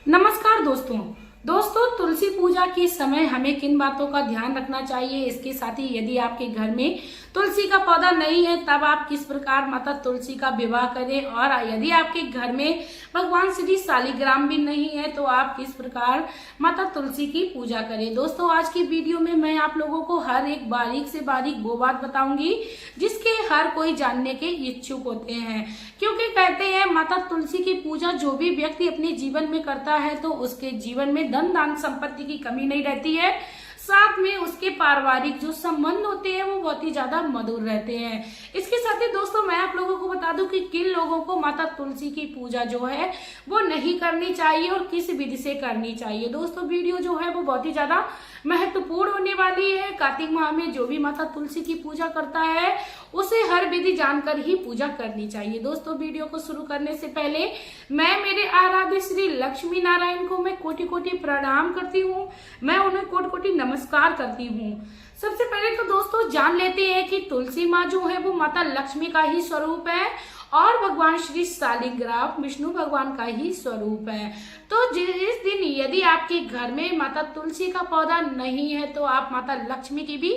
नमस्कार दोस्तों तुलसी पूजा के समय हमें किन बातों का ध्यान रखना चाहिए। इसके साथ ही यदि आपके घर में तुलसी का पौधा नहीं है तब आप किस प्रकार माता तुलसी का विवाह करें, और यदि आपके घर में भगवान श्री शालिग्राम भी नहीं है तो आप किस प्रकार माता तुलसी की पूजा करें। दोस्तों आज की वीडियो में मैं आप लोगों को हर एक बारीक से बारीक वो बात बताऊंगी जिसके हर कोई जानने के इच्छुक होते हैं, क्योंकि कहते हैं माता तुलसी की पूजा जो भी व्यक्ति अपने जीवन में करता है तो उसके जीवन में धन दान संपत्ति की कमी नहीं रहती है, साथ में उसके पारिवारिक जो संबंध होते हैं वो बहुत ही ज्यादा मधुर रहते हैं। इसके साथ ही दोस्तों मैं आप लोगों को बता दूं कि किन लोगों को माता तुलसी की पूजा जो है वो नहीं करनी चाहिए और किस विधि से करनी चाहिए। दोस्तों वीडियो जो है वो बहुत ही ज्यादा महत्वपूर्ण होने वाली है। कार्तिक माह में जो भी माता तुलसी की पूजा करता है उसे हर विधि जानकर ही पूजा करनी चाहिए। दोस्तों वीडियो को शुरू करने से पहले मैं मेरे आराध्य श्री लक्ष्मी नारायण को मैं कोटि कोटि प्रणाम करती हूँ, मैं उन्हें कोटि कोटि नमस्कार करती हूँ। सबसे पहले तो दोस्तों जान लेते हैं कि तुलसी माँ जो है वो माता लक्ष्मी का ही स्वरूप है और भगवान श्री शालिग्राम विष्णु भगवान का ही स्वरूप है। तो जिस दिन यदि आपके घर में माता तुलसी का पौधा नहीं है तो आप माता लक्ष्मी की भी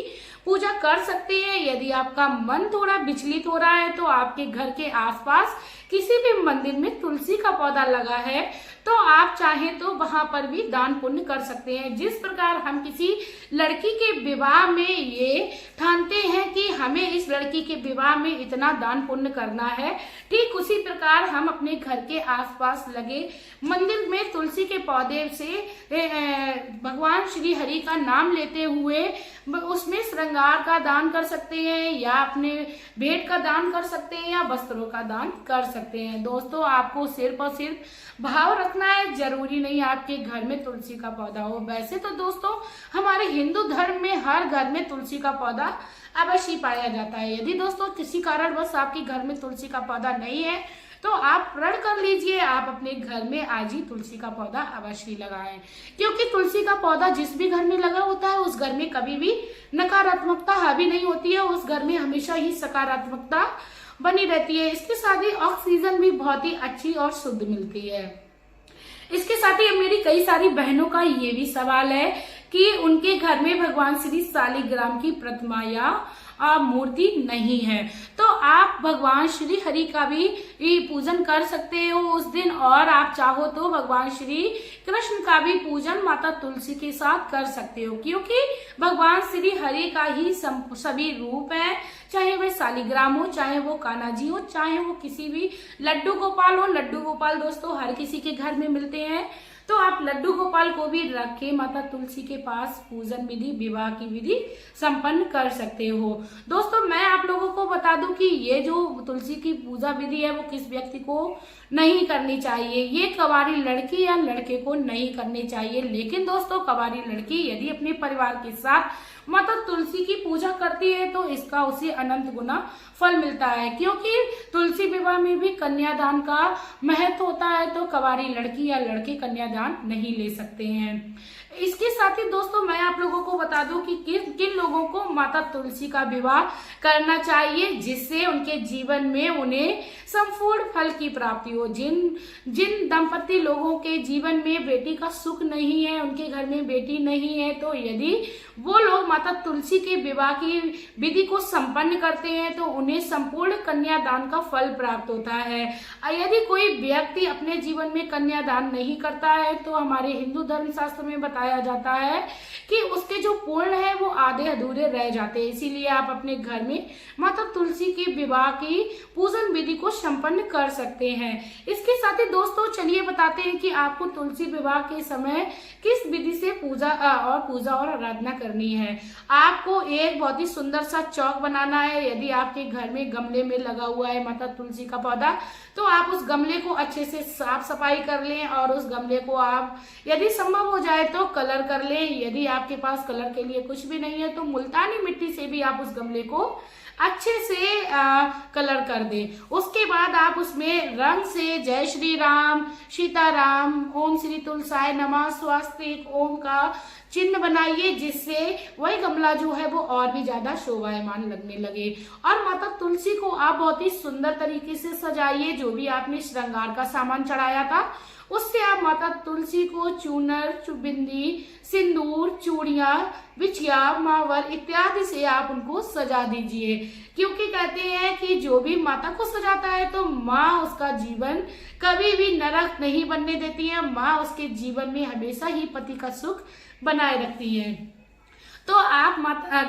पूजा कर सकते हैं। यदि आपका मन थोड़ा विचलित हो रहा है तो आपके घर के आसपास किसी भी मंदिर में तुलसी का पौधा लगा है तो आप चाहें तो वहां पर भी दान पुण्य कर सकते हैं। जिस प्रकार हम किसी लड़की के विवाह में ये ठानते हैं कि हमें इस लड़की के विवाह में इतना दान पुण्य करना है, ठीक उसी प्रकार हम अपने घर के आसपास लगे मंदिर में तुलसी के पौधे से भगवान श्री हरि का नाम लेते हुए उसमें श्रृंगार का दान कर सकते हैं या अपने भेंट का दान कर सकते हैं या वस्त्रों का दान कर सकते हैं। दोस्तों आपको सिर्फ और सिर्फ भाव रखना है, जरूरी नहीं आपके घर में तुलसी का पौधा हो। वैसे तो दोस्तों हमारे हिंदू धर्म में हर घर में तुलसी का पौधा अवश्य पाया जाता है। यदि दोस्तों किसी कारणवश आपके घर में तुलसी का पौधा नहीं है तो आप प्रण कर लीजिए आप अपने घर में आज ही तुलसी का पौधा अवश्य लगाएं, क्योंकि तुलसी का पौधा जिस भी घर में लगा होता है उस घर में कभी भी नकारात्मकता हावी नहीं होती है, उस घर में हमेशा ही सकारात्मकता बनी रहती है। इसके साथ ही ऑक्सीजन भी बहुत ही अच्छी और शुद्ध मिलती है। इसके साथ ही मेरी कई सारी बहनों का ये भी सवाल है कि उनके घर में भगवान श्री शालिग्राम की प्रतिमा या मूर्ति नहीं है, तो आप भगवान श्री हरि का भी पूजन कर सकते हो उस दिन, और आप चाहो तो भगवान श्री कृष्ण का भी पूजन माता तुलसी के साथ कर सकते हो, क्योंकि भगवान श्री हरि का ही सभी रूप है, चाहे वह शालिग्राम हो, चाहे वो कान्हा जी हो, चाहे वो किसी भी लड्डू गोपाल हो। लड्डू गोपाल दोस्तों हर किसी के घर में मिलते हैं, तो आप लड्डू गोपाल को भी रख के माता तुलसी के पास पूजन विधि विवाह की विधि संपन्न कर सकते हो। दोस्तों मैं आप लोगों को बता दूं कि ये जो तुलसी की पूजा विधि है वो किस व्यक्ति को नहीं करनी चाहिए, ये कवारी लड़की या लड़के को नहीं करनी चाहिए। लेकिन दोस्तों कवारी लड़की यदि अपने परिवार के साथ माता तुलसी की पूजा करती है तो इसका उसे अनंत गुना फल मिलता है, क्योंकि तुलसी विवाह में भी कन्यादान का महत्व होता है, तो कवारी लड़की या लड़के कन्यादान नहीं ले सकते हैं। इसके साथ ही दोस्तों मैं आप लोगों को बता दूं कि किन लोगों को माता तुलसी का विवाह करना चाहिए जिससे उनके जीवन में उन्हें संपूर्ण फल की प्राप्ति हो। जिन दंपति लोगों के जीवन में बेटी का सुख नहीं है, उनके घर में बेटी नहीं है, तो यदि वो लोग माता तुलसी के विवाह की विधि को संपन्न करते हैं तो उन्हें संपूर्ण कन्यादान का फल प्राप्त होता है। यदि कोई व्यक्ति अपने जीवन में कन्यादान नहीं करता है तो हमारे हिंदू धर्म शास्त्र में बताया जाता है कि उसके जो पूर्ण है वो आधे अधूरे रह जाते हैं। इसीलिए आप अपने घर में माता तुलसी के विवाह की पूजन विधि को संपन्न कर सकते हैं। इसके साथ ही दोस्तों चलिए बताते हैं कि आपको तुलसी विवाह के समय किस विधि से पूजा और आराधना करनी है। आपको एक बहुत ही सुंदर सा चौक बनाना है। यदि आपके घर में गमले में लगा हुआ है माता तुलसी का पौधा तो आप उस गमले को अच्छे से साफ सफाई कर लें और उस गमले को आप यदि संभव हो जाए तो कलर कर लें। यदि आपके पास कलर के लिए कुछ भी नहीं है तो मुल्तानी मिट्टी से भी आप उस गमले को अच्छे से कलर कर दें। उसके बाद आप उसमें रंग से जय श्री राम, सीताराम, ओम श्री तुलसाय नमः, स्वास्तिक ओम का चिन्ह बनाइए, जिससे वही गमला जो है वो और भी ज्यादा शोभायमान लगने लगे। और माता तुलसी को आप बहुत ही सुंदर तरीके से सजाइए। जो भी आपने श्रृंगार का सामान चढ़ाया था उससे आप माता तुलसी को चूनर, बिंदी, सिंदूर, चूड़ियां, बिछिया, मावर इत्यादि से आप उनको सजा दीजिए, क्योंकि कहते हैं कि जो भी माता को सजाता है तो माँ उसका जीवन कभी भी नरक नहीं बनने देती है। माँ उसके जीवन में हमेशा ही पति का सुख बनाए रखती है। तो आप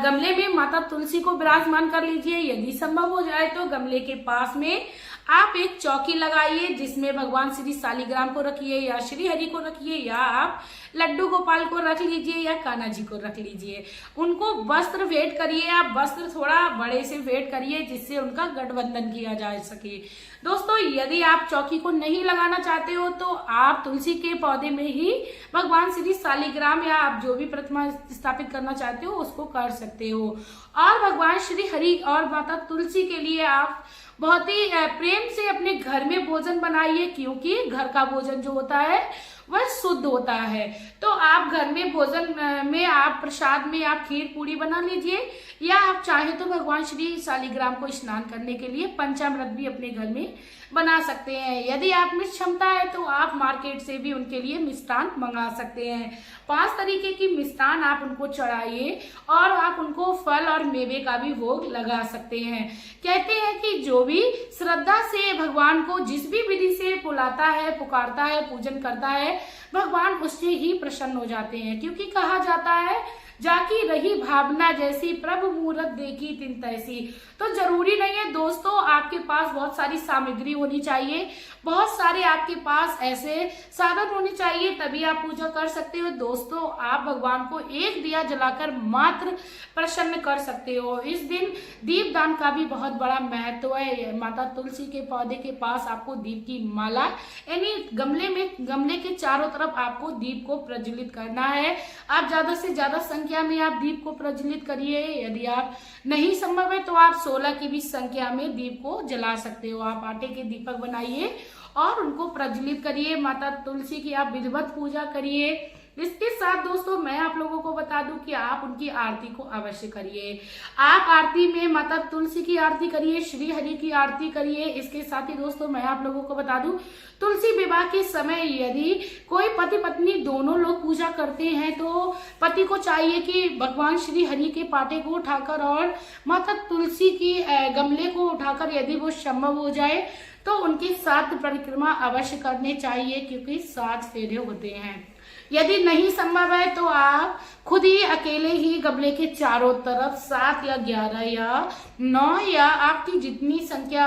गमले में माता तुलसी को विराजमान कर लीजिए। यदि संभव हो जाए तो गमले के पास में आप एक चौकी लगाइए, जिसमें भगवान श्री शालिग्राम को रखिए या श्री हरि को रखिए, या आप लड्डू गोपाल को रख लीजिए या कान्हा जी को रख लीजिए। उनको वस्त्र भेंट करिए, आप वस्त्र थोड़ा बड़े से भेंट करिए जिससे उनका गठबंधन किया जा सके। दोस्तों, यदि आप चौकी को नहीं लगाना चाहते हो तो आप तुलसी के पौधे में ही भगवान श्री शालिग्राम या आप जो भी प्रतिमा स्थापित करना चाहते हो उसको कर सकते हो। और भगवान श्री हरि और माता तुलसी के लिए आप बहुत ही प्रेम से अपने घर में भोजन बनाइए, क्योंकि घर का भोजन जो होता है वह शुद्ध होता है। तो आप घर में भोजन में आप प्रसाद में आप खीर पूरी बना लीजिए, या आप चाहे तो भगवान श्री शालिग्राम को स्नान करने के लिए पंचामृत भी अपने घर में बना सकते हैं। यदि आप में क्षमता है तो आप मार्केट से भी उनके लिए मिष्ठान मंगा सकते हैं। 5 तरीके की मिष्ठान आप उनको चढ़ाइए और आप उनको फल और मेवे का भी भोग लगा सकते हैं। कहते हैं कि जो भी श्रद्धा से भगवान को जिस भी विधि से बुलाता है, पुकारता है, पूजन करता है, भगवान उससे ही प्रसन्न हो जाते हैं। क्योंकि कहा जाता है जाकी रही भावना जैसी, प्रभु मूरत देखी तिन तैसी। तो जरूरी नहीं है दोस्तों आपके पास बहुत सारी सामग्री होनी चाहिए, बहुत सारे आपके पास ऐसे साधन होने चाहिए, तभी आप पूजा कर सकते हो। दोस्तों, आप भगवान को एक दिया जलाकर मात्र प्रसन्न कर सकते हो। इस दिन दीप दान का भी बहुत बड़ा महत्व है। माता तुलसी के पौधे के पास आपको दीप की माला यानी गमले के चारों तरफ आपको दीप को प्रज्वलित करना है। आप ज्यादा से ज्यादा संख्या में आप दीप को प्रज्वलित करिए। यदि आप नहीं संभव है तो आप 16 की भी संख्या में दीप को जला सकते हो। आप आटे के दीपक बनाइए और उनको प्रज्वलित करिए। माता तुलसी की आप विधिवत पूजा करिए। इसके साथ दोस्तों मैं आप लोगों को बता दूं कि आप उनकी आरती को अवश्य करिए। आप आरती में माता तुलसी की आरती करिए, श्री हरि की आरती करिए। इसके साथ ही दोस्तों मैं आप लोगों को बता दूं, तुलसी विवाह के समय यदि कोई पति पत्नी दोनों लोग पूजा करते हैं तो पति को चाहिए कि भगवान श्री हरि के पाटे को उठाकर और माता तुलसी की गमले को उठाकर यदि वो संभव हो जाए तो उनकी 7 परिक्रमा अवश्य करने चाहिए, क्योंकि 7 फेरे होते हैं। यदि नहीं संभव है तो आप खुद ही अकेले ही गमले के चारों तरफ 7 या 11 या 9 या आपकी जितनी संख्या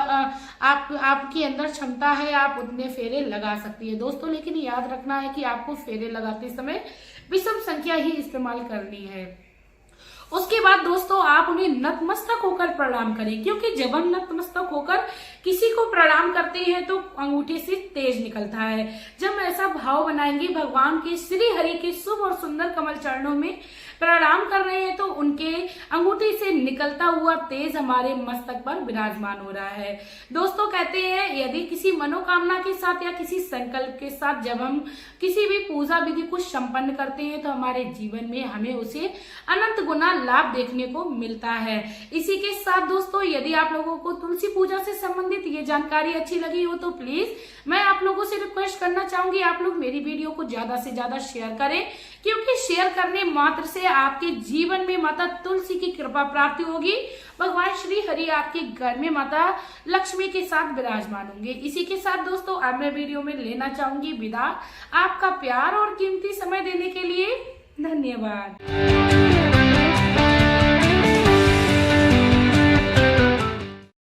आपके अंदर क्षमता है आप उतने फेरे लगा सकती है दोस्तों। लेकिन याद रखना है कि आपको फेरे लगाते समय विषम संख्या ही इस्तेमाल करनी है। उसके बाद दोस्तों आप उन्हें नतमस्तक होकर प्रणाम करें, क्योंकि जब हम नतमस्तक होकर किसी को प्रणाम करते हैं तो अंगूठे से तेज निकलता है। जब ऐसा भाव बनाएंगे भगवान के श्री हरि के शुभ और सुंदर कमल चरणों में प्रणाम कर रहे हैं तो उनके अंगूठे से निकलता हुआ तेज हमारे मस्तक पर विराजमान हो रहा है। दोस्तों कहते हैं यदि किसी मनोकामना के साथ या किसी संकल्प के साथ जब हम किसी भी पूजा विधि को संपन्न करते हैं तो हमारे जीवन में हमें उसे अनंत गुना लाभ देखने को मिलता है। इसी के साथ दोस्तों यदि आप लोगों को तुलसी पूजा से संबंधित ये जानकारी अच्छी लगी हो तो प्लीज मैं आप लोगों से रिक्वेस्ट करना चाहूंगी आप लोग मेरी वीडियो को ज्यादा से ज्यादा शेयर करें, क्योंकि शेयर करने मात्र से आपके जीवन में माता तुलसी की कृपा प्राप्ति होगी। भगवान श्री हरि आपके घर में माता लक्ष्मी के साथ विराजमान होंगे। इसी के साथ दोस्तों अब मैं वीडियो में लेना चाहूंगी विदा। आपका प्यार और कीमती समय देने के लिए धन्यवाद।